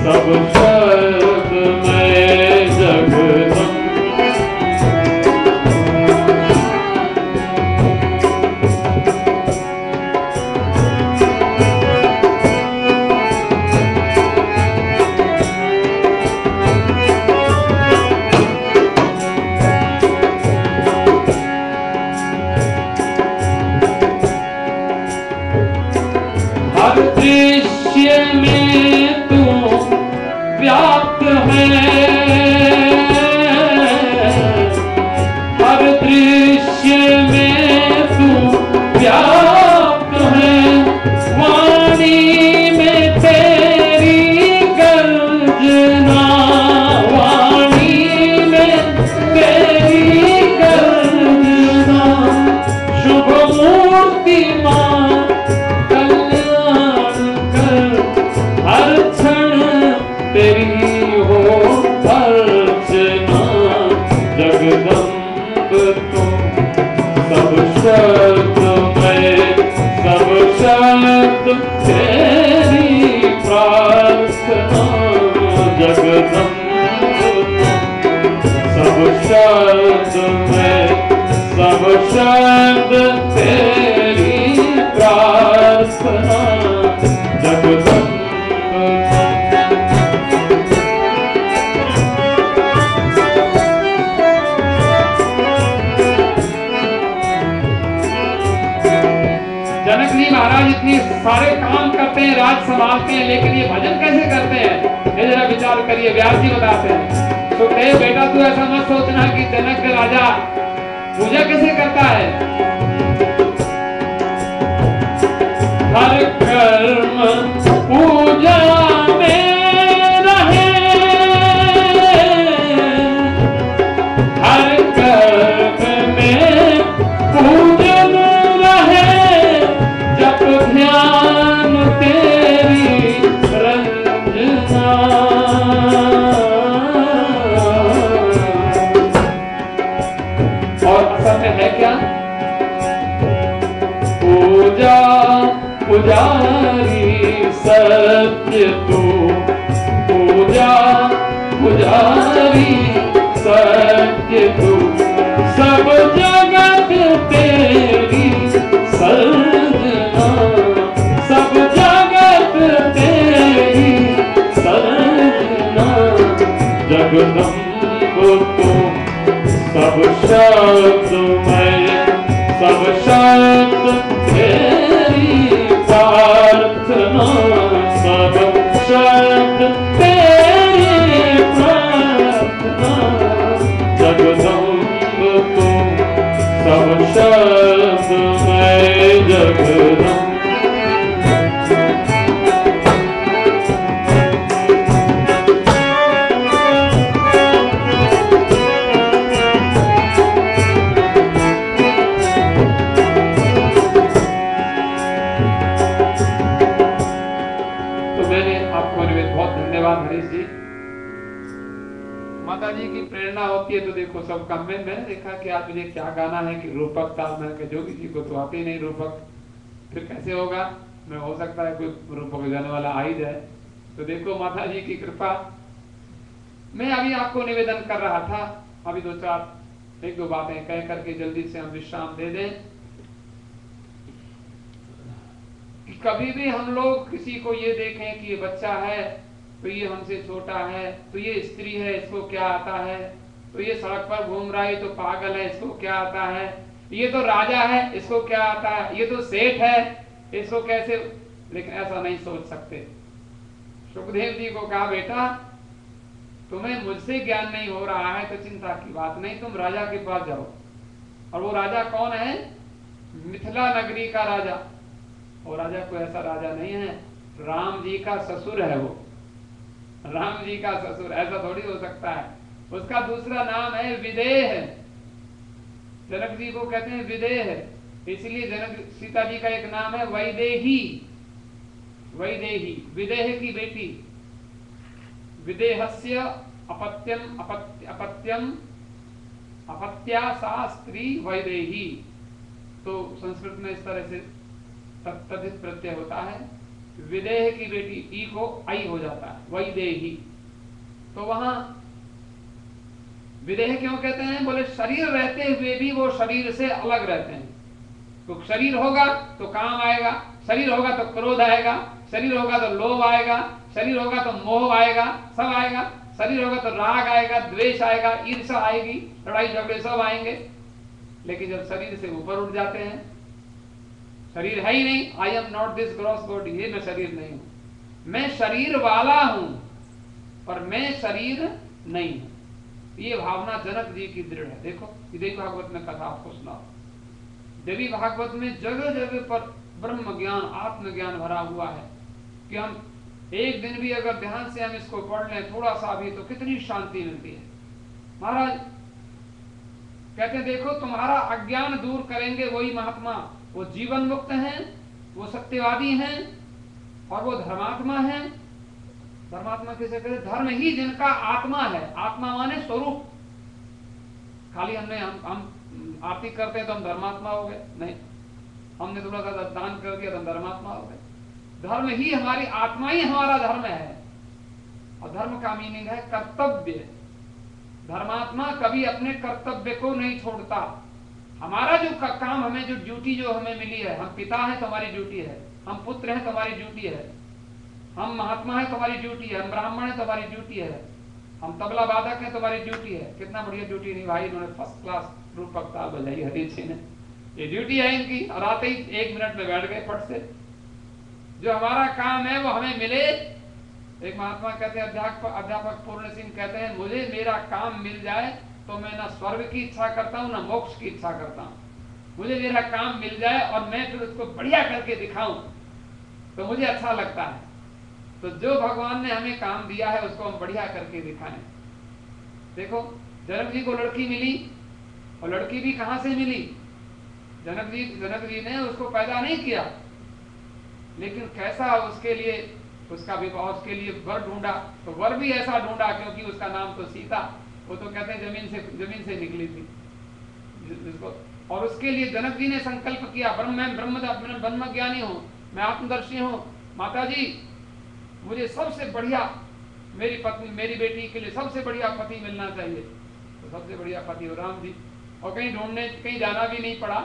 सब शब्द में जगदम। हर दृश्य में तू व्याप्त है, हर दृश्य में तू व्याप्त है। वाणी में तेरी गर्जना, वाणी में तेरी गर्जना। शुभ मूर्ति मां कल्याण कर, हर क्षण तेरी हो अर्चना। जगदम्ब तुम सब शब्द में, सब शब्द तेरी प्रार्थना। जगदम्ब सब शब्द में, सब शब्द तेरी प्रार्थना। जगदम्ब जनक जी महाराज इतने सारे काम करते हैं, राज संभालते हैं, लेकिन ये भजन कैसे करते हैं, ये जरा विचार करिए। व्यास जी बताते हैं, सुखदेव बेटा तू ऐसा मत सोचना कि जनक राजा पूजा कैसे करता है। हर कर्म पूजा में रहे, हर कर्म में पूजन रहे। जप ध्यान तेरी रंजना, और असल में है क्या? पूजा पुजारी सत्य तू, पूजा पुजारी सत्य तू। सब जगत तेरी सर्जना, सब जगत तेरी सर्जना। जगदम्ब तू सब शब्द में, सब शब्द तेरी प्रार्थना। सब शब्द तेरी प्रार्थना। जगदम्ब तू सब शब्द में, जगदम्ब। हरीश जी, माता जी की प्रेरणा होती है तो देखो सब काम में मैंने देखा कि आज मुझे क्या गाना है कि रूपक ताल में के जोगी जी को तो आते ही नहीं रूपक, फिर कैसे होगा। मैं हो सकता है कोई रूपक गाने वाला आ ही जाए। तो देखो माता जी की कृपा। मैं अभी आपको निवेदन कर रहा था, अभी एक दो बातें कह करके जल्दी से हम विश्राम दे दें। कि कभी भी हम लोग किसी को ये देखें कि ये बच्चा है तो ये हमसे छोटा है, तो ये स्त्री है इसको क्या आता है, तो ये सड़क पर घूम रहा है तो पागल है इसको क्या आता है, ये तो राजा है इसको क्या आता है, ये तो सेठ है इसको कैसे। लेकिन ऐसा नहीं सोच सकते। सुखदेव जी को कहा बेटा तुम्हें मुझसे ज्ञान नहीं हो रहा है तो चिंता की बात नहीं, तुम राजा के पास जाओ। और वो राजा कौन है? मिथिला नगरी का राजा। वो राजा कोई ऐसा राजा नहीं है, राम जी का ससुर है वो, राम जी का ससुर। ऐसा थोड़ी हो सकता है। उसका दूसरा नाम है विदेह। जनक जी को कहते हैं विदेह, इसलिए जनक सीता जी का एक नाम है वैदेही। वैदेही विदेह की बेटी। विदेहस्य अपत्यम अपत्यम अपत्या सा स्त्री वैदेही। तो संस्कृत में इस तरह से तद्धित प्रत्यय होता है। विदेह की बेटी ई को आई हो जाता है, वैदेही। तो वहां विदेह क्यों कहते हैं? बोले शरीर रहते हुए भी वो शरीर से अलग रहते हैं। तो शरीर होगा तो काम आएगा, शरीर होगा तो क्रोध आएगा, शरीर होगा तो लोभ आएगा, शरीर होगा तो मोह आएगा, सब आएगा। शरीर होगा तो राग आएगा, द्वेष आएगा, ईर्ष्या आएगी, लड़ाई झगड़े सब आएंगे। लेकिन जब शरीर से ऊपर उठ जाते हैं, शरीर है ही नहीं, I am not this gross body, ये मैं शरीर नहीं हूं, मैं शरीर वाला हूं पर मैं शरीर नहीं हूं। ये भावना जनक जी की दृढ़ है। देखो देवी भागवत में कथा आपको सुनाओ। देवी भागवत में जगह जगह पर ब्रह्म ज्ञान, आत्मज्ञान भरा हुआ है कि हम एक दिन भी अगर ध्यान से हम इसको पढ़ लें थोड़ा सा भी, तो कितनी शांति मिलती है। महाराज कहते हैं देखो तुम्हारा अज्ञान दूर करेंगे वही महात्मा, वो जीवन मुक्त हैं, वो सत्यवादी हैं और वो धर्मात्मा हैं। धर्मात्मा किसे कहते? धर्म ही जिनका आत्मा है। आत्मा माने स्वरूप। खाली हम आरती करते हैं तो हम धर्मात्मा हो गए? नहीं, हमने थोड़ा सा दान कर दिया तो हम धर्मात्मा हो गए। धर्म ही हमारी आत्मा ही हमारा धर्म है। और धर्म का मीनिंग है कर्तव्य। धर्मात्मा कभी अपने कर्तव्य को नहीं छोड़ता। हमारा जो काम, हमें जो ड्यूटी जो हमें मिली है, हम पिता हैं तो हमारी ड्यूटी है, हम पुत्र हैं तो हमारी ड्यूटी है, हम महात्मा हैं तो हमारी ड्यूटी है, हम ब्राह्मण हैं तो हमारी ड्यूटी है, हम तबला वादक हैं तो हमारी ड्यूटी है। कितना बढ़िया ड्यूटी निभाई इन्होंने, फर्स्ट क्लास रूपक ताल बजाई हरीश जी ने। ये ड्यूटी है इनकी, और आते ही 1 मिनट में बैठ गए फट से। जो हमारा काम है वो हमें मिले। एक महात्मा कहते हैं, अध्यापक पूर्ण सिंह कहते हैं, मुझे मेरा काम मिल जाए तो मैं ना स्वर्ग की इच्छा करता हूँ ना मोक्ष की इच्छा करता हूँ। मुझे मेरा काम मिल जाए और मैं फिर उसको बढ़िया करके दिखाऊं तो मुझे अच्छा लगता है। तो जो भगवान ने हमें काम दिया है उसको हम बढ़िया करके दिखाएं। देखो जनक जी को लड़की मिली, और लड़की भी कहां से मिली? जनक जी ने उसको पैदा नहीं किया, लेकिन कैसा उसके लिए, उसका विवाह, उसके लिए वर ढूंढा। तो वर भी ऐसा ढूंढा क्योंकि उसका नाम तो सीता, वो तो कहते हैं जमीन से निकली थी जिसको। और उसके लिए जनक जी ने संकल्प किया, ब्रह्म ज्ञानी हूं, मैं आत्मदर्शी हूं, माता जी मुझे सबसे बढ़िया, मेरी पत्नी, मेरी बेटी के लिए सबसे बढ़िया पति मिलना चाहिए। तो सबसे बढ़िया पति हो राम जी। और कहीं ढूंढने, कहीं जाना भी नहीं पड़ा,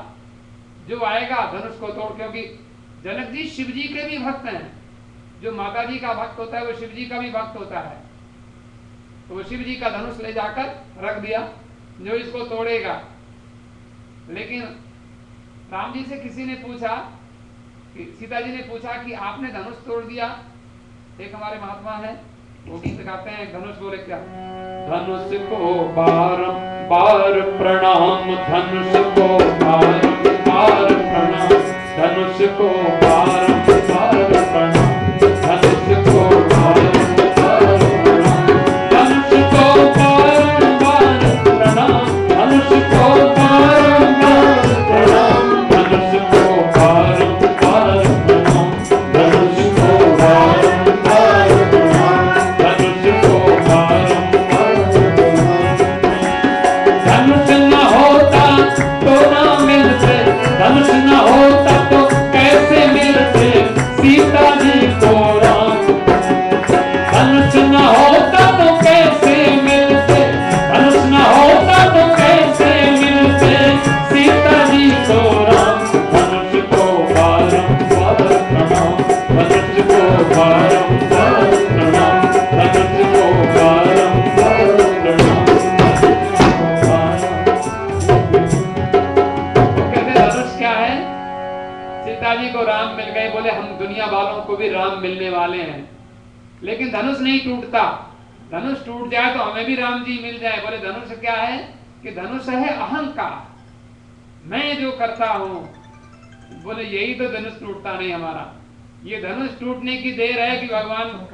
जो आएगा धनुष को तोड़। क्योंकि जनक जी शिव जी के भी भक्त हैं। जो माता जी का भक्त होता है वो शिव जी का भी भक्त होता है। तो वो शिव जी का धनुष ले जाकर रख दिया, जो इसको तोड़ेगा। लेकिन राम जी से किसी ने पूछा, कि सीता जी ने पूछा कि आपने धनुष तोड़ दिया। एक हमारे महात्मा है, वो गीत गाते हैं, धनुष बोले क्या? धनुष को बारंबार प्रणाम, धनुष को बारंबार प्रणाम, धनुष को बारंबार प्रणाम, धनुष को बारंबार प्रणाम, धनुष को बारंबार प्रणाम, धनुष को बारंबार प्रणाम, धनुष को बारंबार प्रणाम, धनुष को बारंबार प्रणाम, धनुष को बारंबार प्रणाम। धनुष न होता तो ना मिलते, धनुष न होता तो कैसे मिलते सीता जी को राम। धनुष न होता तो कैसे मिलते, धनुष न होता तो कैसे मिलते सीता जी को राम। धनुष को बारंबार प्रणाम, धनुष को बारंबार प्रणाम, धनुष को बारंबार प्रणाम। धनुष क्या है? सीता जी को राम मिल गए, बोले हम दुनिया वालों को भी राम मिलने वाले हैं। लेकिन धनुष नहीं टूटता। धनुष टूट जाए तो हमें भी राम जी मिल जाए। बोले धनुष क्या है? कि धनुष है अहंकार, मैं जो करता हूं। बोले यही तो धनुष टूटता नहीं हमारा। ये धनुष टूटने की देर है कि भगवान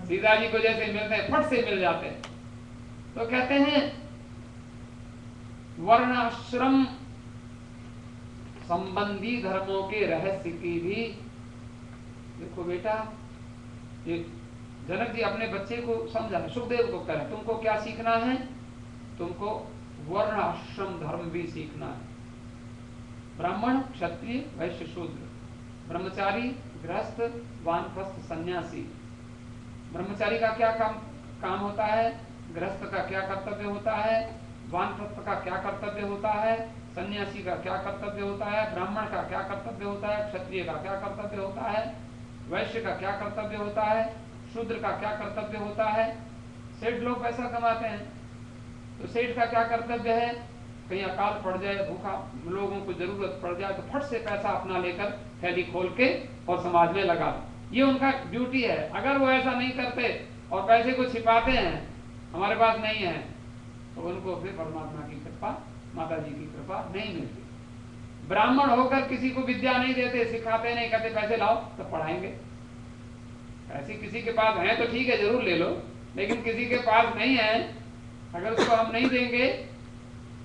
सीता जी को जैसे मिलते हैं फट से मिल जाते हैं। तो कहते हैं वर्णाश्रम संबंधी धर्मों के रहस्य की भी। देखो बेटा, ये जनक जी अपने बच्चे को समझा, सुखदेव को कह रहे तुमको क्या सीखना है? तुमको वर्ण आश्रम धर्म भी सीखना है। ब्राह्मण, क्षत्रिय, वैश्य, शूद्र, ब्रह्मचारी, गृहस्थ, वानप्रस्थ, सन्यासी। ब्रह्मचारी का क्या काम होता है, गृहस्थ का क्या कर्तव्य होता है, वानप्रस्थ का क्या कर्तव्य होता है, सन्यासी का क्या कर्तव्य होता है, ब्राह्मण का क्या कर्तव्य होता है, क्षत्रिय का क्या कर्तव्य होता है, वैश्य का क्या कर्तव्य होता है, शूद्र का क्या कर्तव्य होता है। सेठ लोग पैसा कमाते हैं तो सेठ का क्या कर्तव्य है, कहीं अकाल पड़ जाए, भूखा लोगों को जरूरत पड़ जाए तो फट से पैसा अपना लेकर थैली खोल के और समाज में लगा दो, ये उनका ड्यूटी है। अगर वो ऐसा नहीं करते और पैसे को छिपाते हैं, हमारे पास नहीं है, तो उनको फिर परमात्मा की कृपा, माता जी की कृपा नहीं मिलती। ब्राह्मण होकर किसी को विद्या नहीं देते, सिखाते नहीं, कहते पैसे लाओ तो पढ़ाएंगे। ऐसे किसी के पास है तो ठीक है, जरूर ले लो, लेकिन किसी के पास नहीं है, अगर उसको हम नहीं देंगे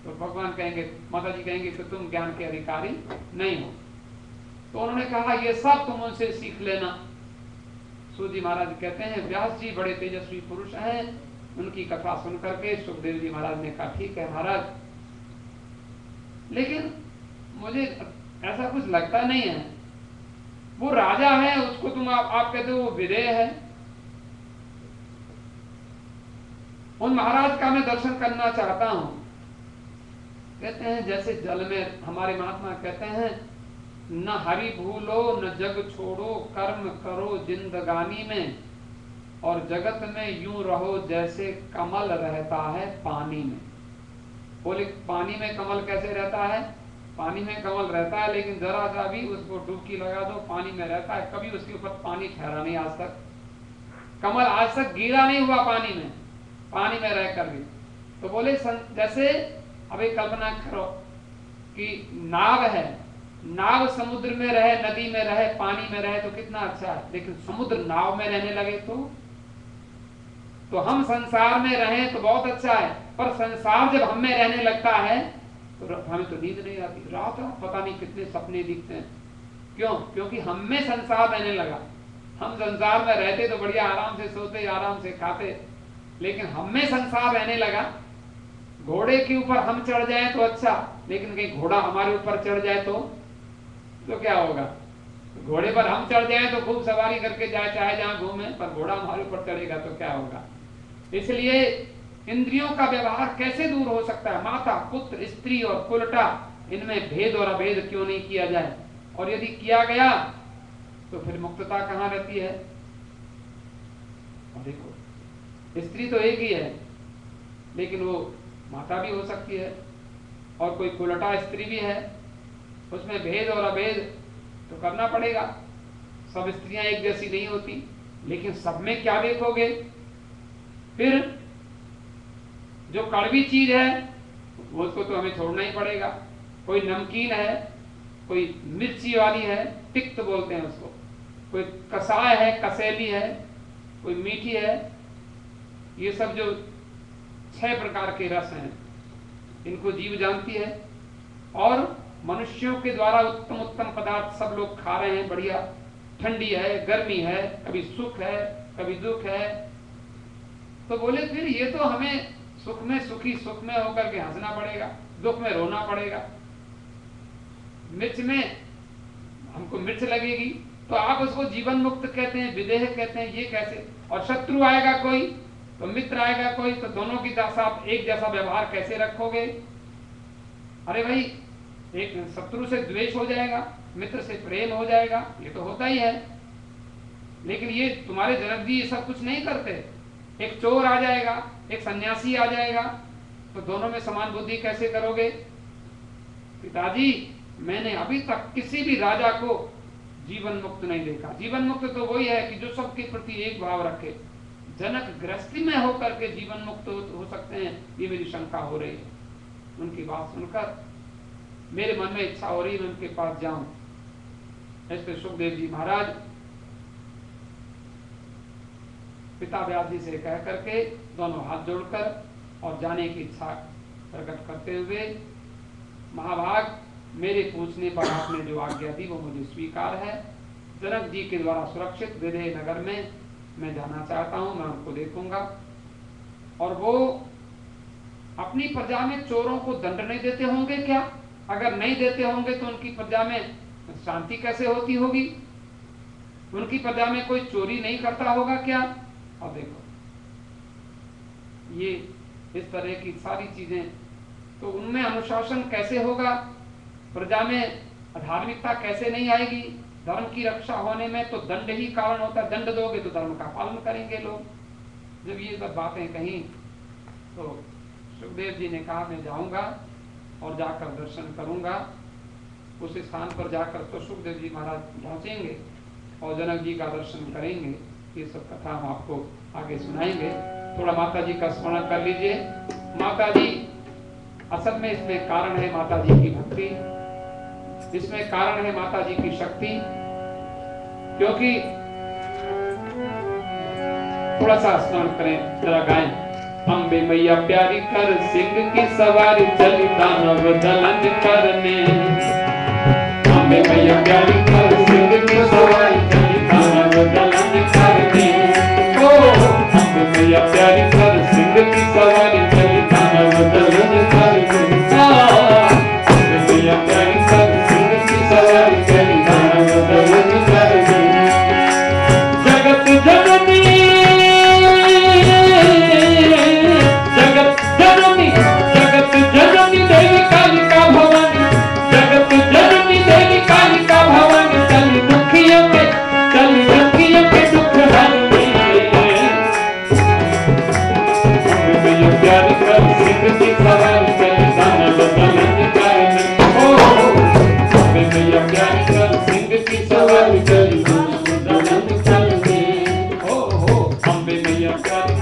तो भगवान कहेंगे, माता जी कहेंगे कि तुम ज्ञान के अधिकारी नहीं हो। तो उन्होंने कहा ये सब तुम उनसे सीख लेना। सूत जी महाराज कहते हैं व्यास जी बड़े तेजस्वी पुरुष हैं, उनकी कथा सुन करके सुखदेव जी महाराज ने कहा ठीक है महाराज, लेकिन मुझे ऐसा कुछ लगता नहीं है, वो राजा है, उसको तुम आप कहते हो वो विदेह है, उन महाराज का मैं दर्शन करना चाहता हूं। कहते हैं जैसे जल में, हमारे महात्मा कहते हैं न हरि भूलो न जग छोड़ो, कर्म करो जिंदगानी में, और जगत में यूं रहो जैसे कमल रहता है पानी में। बोले पानी में कमल कैसे रहता है, पानी में कमल रहता है लेकिन जरा सा भी उसको डुबकी लगा दो पानी में रहता है, कभी उसके ऊपर पानी ठहरा नहीं आज तक, कमल आज तक गिरा नहीं हुआ पानी में रहकर भी। तो बोले जैसे अभी कल्पना करो कि नाव है, नाव समुद्र में रहे, नदी में रहे, पानी में रहे तो कितना अच्छा है, लेकिन समुद्र नाव में रहने लगे तो हम संसार में रहें तो बहुत अच्छा है, पर संसार जब हम में रहने लगता है तो हमें तो नींद नहीं आती, रात रात पता नहीं कितने सपने दिखते हैं। क्यों? क्योंकि हम में संसार रहने लगा। हम संसार में रहते तो बढ़िया आराम से सोते, आराम से खाते, लेकिन हम में संसार रहने लगा। घोड़े के ऊपर हम चढ़ जाए तो अच्छा, लेकिन कहीं घोड़ा हमारे ऊपर चढ़ जाए तो क्या होगा? घोड़े पर हम चढ़ जाए तो खूब सवारी करके जाए, चाहे जहां घूमे, पर घोड़ा हमारे ऊपर चढ़ेगा तो क्या होगा? इसलिए इंद्रियों का व्यवहार कैसे दूर हो सकता है? माता, पुत्र, स्त्री और कुलटा, इनमें भेद और अभेद क्यों नहीं किया जाए? और यदि किया गया तो फिर मुक्तता कहां रहती है? और देखो स्त्री तो एक ही है, लेकिन वो माता भी हो सकती है और कोई कुलटा स्त्री भी है, उसमें भेद और अभेद तो करना पड़ेगा। सब स्त्रियां एक जैसी नहीं होती, लेकिन सब में क्या देखोगे? फिर जो कड़वी चीज है वो उसको तो हमें छोड़ना ही पड़ेगा। कोई नमकीन है, कोई मिर्ची वाली है, तिक्त बोलते हैं उसको, कोई कसाय है, कसेली है, कोई मीठी है। ये सब जो 6 प्रकार के रस हैं, इनको जीव जानती है, और मनुष्यों के द्वारा उत्तम उत्तम पदार्थ सब लोग खा रहे हैं, बढ़िया, ठंडी है, गर्मी है, कभी सुख है, कभी दुख है। तो बोले फिर ये तो हमें सुख में सुखी, सुख में होकर के हंसना पड़ेगा, दुख में रोना पड़ेगा। मिर्च में हमको मिर्च लगेगी तो आप उसको जीवन मुक्त कहते हैं, विदेह कहते हैं, ये कैसे? और शत्रु आएगा कोई तो मित्र आएगा कोई, तो दोनों की साथ एक जैसा व्यवहार कैसे रखोगे? अरे भाई, एक शत्रु से द्वेष हो जाएगा, मित्र से प्रेम हो जाएगा, ये तो होता ही है। लेकिन ये तुम्हारे जनक जी ये सब कुछ नहीं करते। एक चोर आ जाएगा, एक सन्यासी आ जाएगा, तो दोनों में समान बुद्धि कैसे करोगे? पिताजी, मैंने अभी तक किसी भी राजा को जीवन मुक्त नहीं देखा। जीवन मुक्त तो वही है कि जो सबके प्रति एक भाव रखे। जनक गृहस्थी में होकर के जीवन मुक्त हो सकते हैं, ये मेरी शंका हो रही है। उनकी बात सुनकर मेरे मन में इच्छा हो रही है मैं उनके पास जाऊं। ऐसे सुखदेव जी महाराज पिता व्यास जी से कह करके दोनों हाथ जोड़कर और जाने की इच्छा प्रकट करते हुए, महाभाग, मेरे पूछने पर आपने जो आज्ञा दी वो मुझे स्वीकार है। जनक जी के द्वारा सुरक्षित विदेह नगर में मैं जाना चाहता हूं, मैं उनको देखूंगा। और वो अपनी प्रजा में चोरों को दंड नहीं देते होंगे क्या? अगर नहीं देते होंगे तो उनकी प्रजा में शांति कैसे होती होगी? उनकी प्रजा में कोई चोरी नहीं करता होगा क्या? अब देखो ये इस तरह की सारी चीजें, तो उनमें अनुशासन कैसे होगा? प्रजा में धार्मिकता कैसे नहीं आएगी? धर्म की रक्षा होने में तो दंड ही कारण होता है, दंड दोगे तो धर्म का पालन करेंगे लोग। जब ये सब बातें कही तो सुखदेव जी ने कहा मैं जाऊंगा और जाकर दर्शन करूंगा। उस स्थान पर जाकर तो सुखदेव जी महाराज पहुंचेंगे और जनक जी का दर्शन करेंगे। ये सब कथा हम आपको आगे सुनाएंगे। थोड़ा माता जी का स्मरण कर लीजिए। माता जी असल में इसमें कारण है माता जी की भक्ति, इसमें कारण है माता जी की शक्ति। क्योंकि थोड़ा सा स्मरण करें, जरा गाएं। अम्बे मैया प्यारी कर सिंह की सवारी चली दानव दलन करने। अम्बे मैया प्यारी कर सिंह की सवारी चली दानव दलन करने। ओ अम्बे मैया प्यारी कर सिंह की सवारी चली दानव दलन करने। अम्बे मैया प्यारी कर सिंह की सवारी चली दानव दलन करने। जगत जननी देवी कालिका भवानी, जगत जननी देवी कालिका भवानी, चली दुखियों के दुख हरने। मैया प्यारी कर सिंह की सवारी चली दानव दलन करने। ओ मैया प्यारी कर सिंह की सवारी चली दानव दलन करने। ओ अम्बे मैया प्यारी कर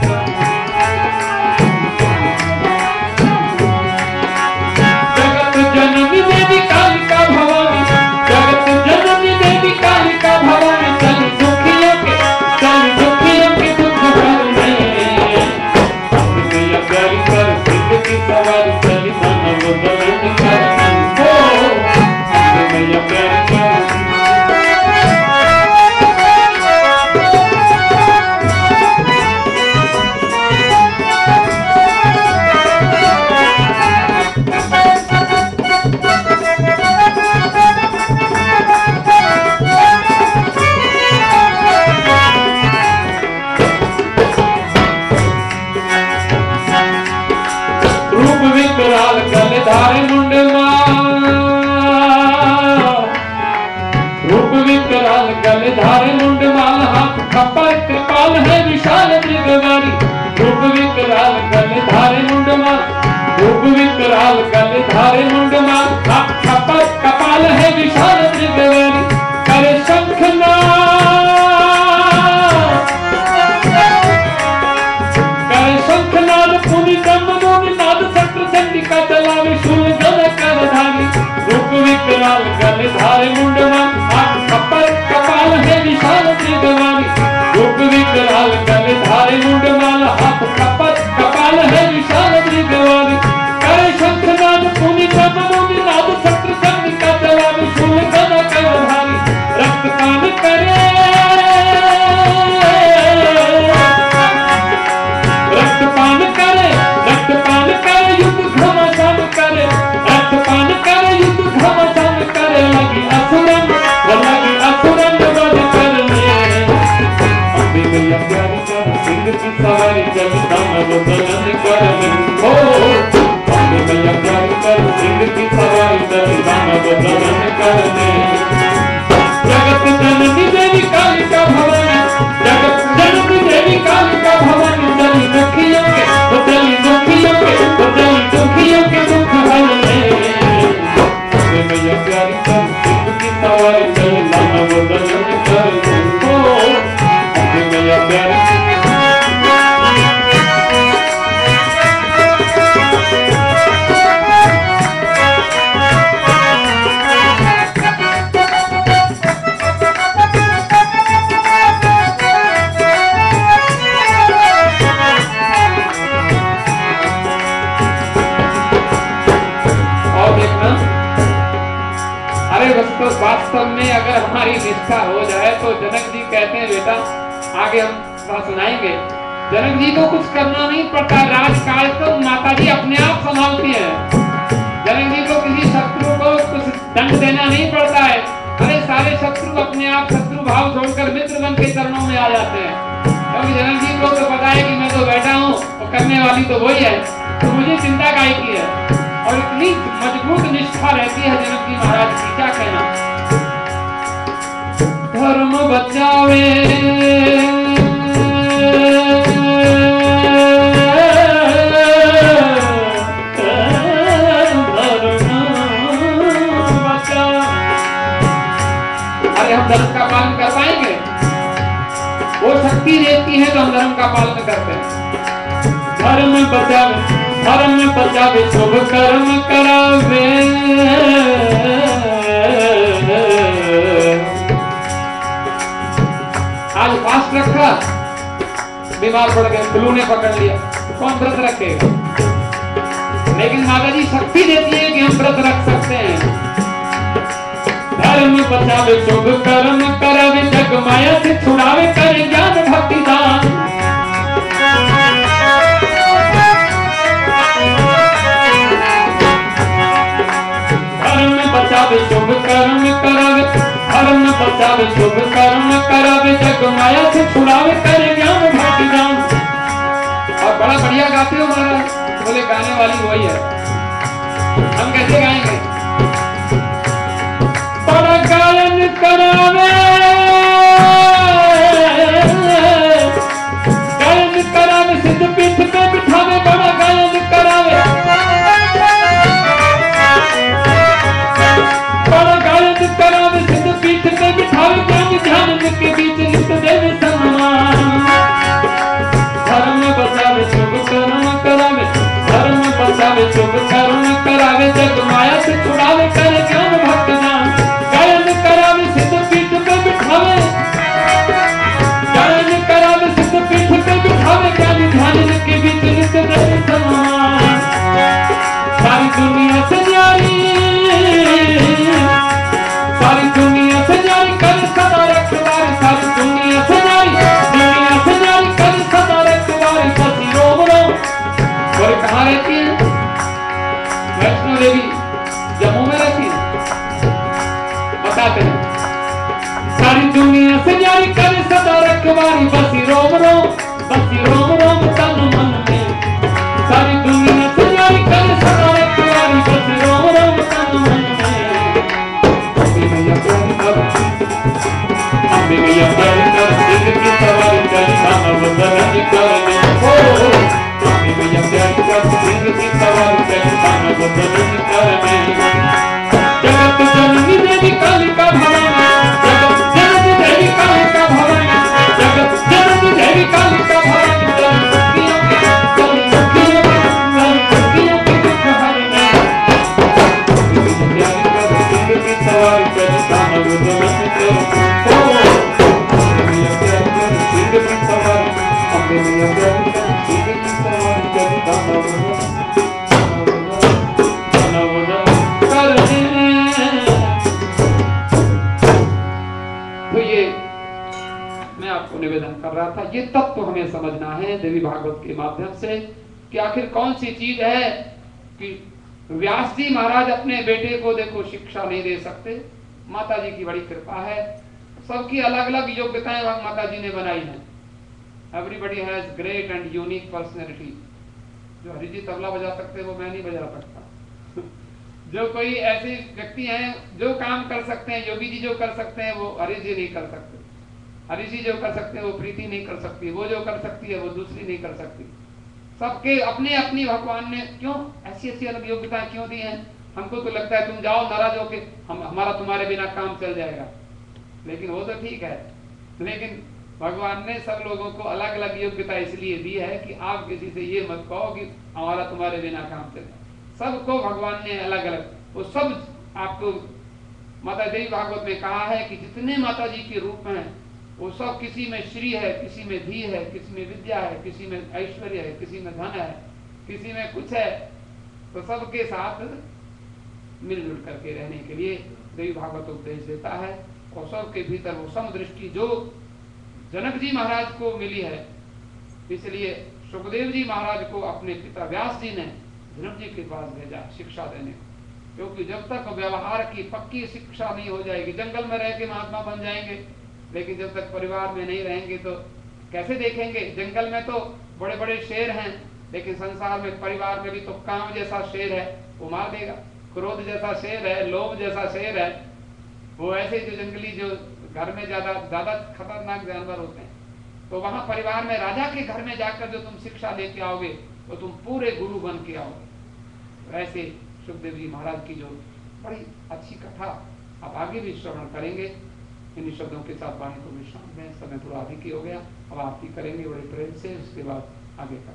जननी देवी कालिका भवानी, जगत जननी देवी कालिका भवानी, चल दुखियों के दुख हरने। मैया प्यारी कर सिंह की सवारी चली दानव दलन करने। ओ मैया प्यारी कर विकराल गल धारे मुंड माल, रूप विकराल गल धारे मुंड माल, हाथ खपर कृपाल है विशाल मृगवारी। रूप विकराल गल धारे मुंड माल, रूप विकराल गल धारे मुंड माल, हाथ खपर कपाल है विशाल मृगवारी। करे शंखनाद पुनि दमन नाद सत्र चंडिका चलावे शूल गल करधारी। रूप विकराल गल धारे मुंड माल, हाथ खपर कपाल है विशाल मृगवारी। रूप विकराल गल धारे मुंड माल, हाथ खपर कपाल है विशाल मृगवारी। करे शंखनाद पुनि दमन नाद सत्र चंडिका चलावे शूल गल करधारी। रक्तपान करे युद्ध घमासान करे, रक्तपान करे युद्ध घमासान करे। लगी असुरन वध करने। अम्बे मैया प्यारी कर सिंह की सवारी चली दानव दलन करने। ओ अम्बे मैया प्यारी कर सिंह की सवारी चली दानव दलन करने। जगत जननी देवी कालिका भवानी, जगत जननी देवी कालिका भवानी, चली दुखियों के दुख हरने। मैया प्यारी कर सिंह की सवारी चली दानव दलन करने। ओ मैया प्यारी वास्तव में अगर हमारी निष्ठा हो जाए तो जनक जी कहते हैं बेटा, आगे हम सुनाएंगे, जनक जी को कुछ करना नहीं पड़ता, राजकाज तो माता जी अपने आप संभालती हैं। जनक जी को किसी शत्रु को कुछ दंड देना नहीं पड़ता है। अरे सारे शत्रु अपने आप शत्रु भाव छोड़कर मिट करने वाली तो वही है, तो मुझे चिंता काहे की है। और इतनी मजबूत निष्ठा रहती है जनक जी महाराज की, क्या कहना। धर्म बचावे हम धर्म का पालन कर पाएंगे? वो शक्ति देती है तो हम धर्म का पालन करते हैं। धर्म बचावे शुभ कर्म करावे। आज फास्ट रखा, बीमार पड़ गए, फ्लू ने पकड़ लिया, कौन व्रत रखेगा? लेकिन माता जी शक्ति देती है कि हम व्रत रख सकते हैं। धर्म बचावे शुभ कर्म करावे, जग माया से छुड़ावे, करे ज्ञान भक्ति दान। धर्म बचावे शुभ कर्म करावे, धर्म बचावे शुभ कर्म करावे, जग माया से छुड़ावे, करे ज्ञान भक्ति दान। और बड़ा बढ़िया गाते हो महाराज, बोले गाने वाली वही है, हम कैसे गाएंगे? बड़ा गायन करावे, गायन करावे, सिद्ध पीठ पे बिठावे, बड़ा गायन करावे, बड़ा गायन करावे, सिद्ध पीठ पे बिठावे, ज्ञान ध्यान के बीच नित्य देवे सम्मान। धर्म बचावे शुभ कर्म करावे, धर्म बचावे शुभ कर्म करावे, जग माया से छुड़ावे, करे ज्ञान भक्ति दान। गायन करावे सिद्ध पीठ पे बिठावे, गायन करावे सिद्ध पीठ पे बिठावे, ज्ञान ध्यान के बीच नित्य देवे सम्मान। सारी दुनिया से न्यारी, सारी दुनिया से न्यारी, कर सदा रखवारी, सारी दुनिया से न्यारी, दुनिया से न्यारी, कर सदा रखवारी, सती रोम रोम। और कहाँ रहती है? वैष्णो देवी जम्मू में रहती है, बताते हैं। सारी दुनिया से न्यारी, कर सदा रखवारी, बसी रोम रोम, बसी रोम रोम तन मन में। सारी दुनिया से न्यारी, कर सदा रखवारी, बसी रोम रोम तन मन में। अम्बे मैया प्यारी कर, अम्बे मैया प्यारी कर, सिंह की सवारी चली मानव दरज करने। अम्बे मैया प्यारी कर, सिंह की सवारी चली मानव दरज करने। जगत जननी देवी कालिका भवानी, जगत जननी देवी कालिका भवानी, जगत जननी देवी कालिका भवानी, दुखियों की दुख हरने। प्यारी कर, सिंह की सवारी चली मानव दरज करने। मैया प्यारी कर, सिंह की सवारी, अम्बे मैया प्यारी कर, सिंह की सवारी चली मानव दरज निवेदन कर रहा था। ये तत्व तो हमें समझना है देवी भागवत के माध्यम से कि आखिर कौन सी चीज है कि व्यास जी महाराज अपने बेटे को देखो शिक्षा नहीं दे सकते। माता जी की बड़ी कृपा है, सबकी अलग अलग योग्यताएं माता जी ने बनाई हैं। Everybody has great and unique personality. जो हरि जी तबला बजा सकते वो मैं नहीं बजा सकता। जो कोई ऐसे व्यक्ति हैं जो काम कर सकते हैं, योगी जी जो कर सकते हैं वो हरि जी नहीं कर सकते। हरि जी जो कर सकते हैं वो प्रीति नहीं कर सकती, वो जो कर सकती है वो दूसरी नहीं कर सकती। सबके अपने अपनी भगवान ने क्यों ऐसी ऐसी अलग योग्यताएं क्यों दी हैं। हमको तो लगता है तुम जाओ नाराज होके, हमारा तुम्हारे बिना काम चल जाएगा, लेकिन वो तो ठीक है, लेकिन भगवान ने सब लोगों को अलग अलग योग्यता इसलिए दी है कि आप किसी से ये मत कहो कि हमारा तुम्हारे बिना काम चले। सबको भगवान ने अलग अलग, वो सब आपको माता देवी भागवत में कहा है कि जितने माता जी के रूप हैं वो सब किसी में श्री है, किसी में धी है, किसी में विद्या है, किसी में ऐश्वर्य है, किसी में धन है, किसी में कुछ है। तो सबके साथ मिलजुल करके रहने के लिए देवी भागवत उपदेश देता है। और सबके भीतर वो समदृष्टि जो जनक जी महाराज को मिली है, इसलिए सुखदेव जी महाराज को अपने पिता व्यास जी ने जनक जी के पास भेजा शिक्षा देने को। क्योंकि जब तक व्यवहार की पक्की शिक्षा नहीं हो जाएगी, जंगल में रह के महात्मा बन जाएंगे, लेकिन जब तक परिवार में नहीं रहेंगे तो कैसे देखेंगे। जंगल में तो बड़े बड़े शेर हैं, लेकिन संसार में परिवार में भी तो काम जैसा शेर है वो मार देगा, क्रोध जैसा शेर है, लोभ जैसा शेर है, वो ऐसे जो जंगली जो घर में ज्यादा ज्यादा खतरनाक जानवर होते हैं। तो वहां परिवार में राजा के घर में जाकर जो तुम शिक्षा लेके आओगे तो तुम पूरे गुरु बन के आओगे। तो ऐसे सुखदेव जी महाराज की जो बड़ी अच्छी कथा आप आगे भी श्रवण करेंगे। इन शब्दों के साथ वाणी को विश्राम दें, समय पूरा अधिक ही हो गया। अब आरती करेंगे बड़े प्रेम से, उसके बाद आगे का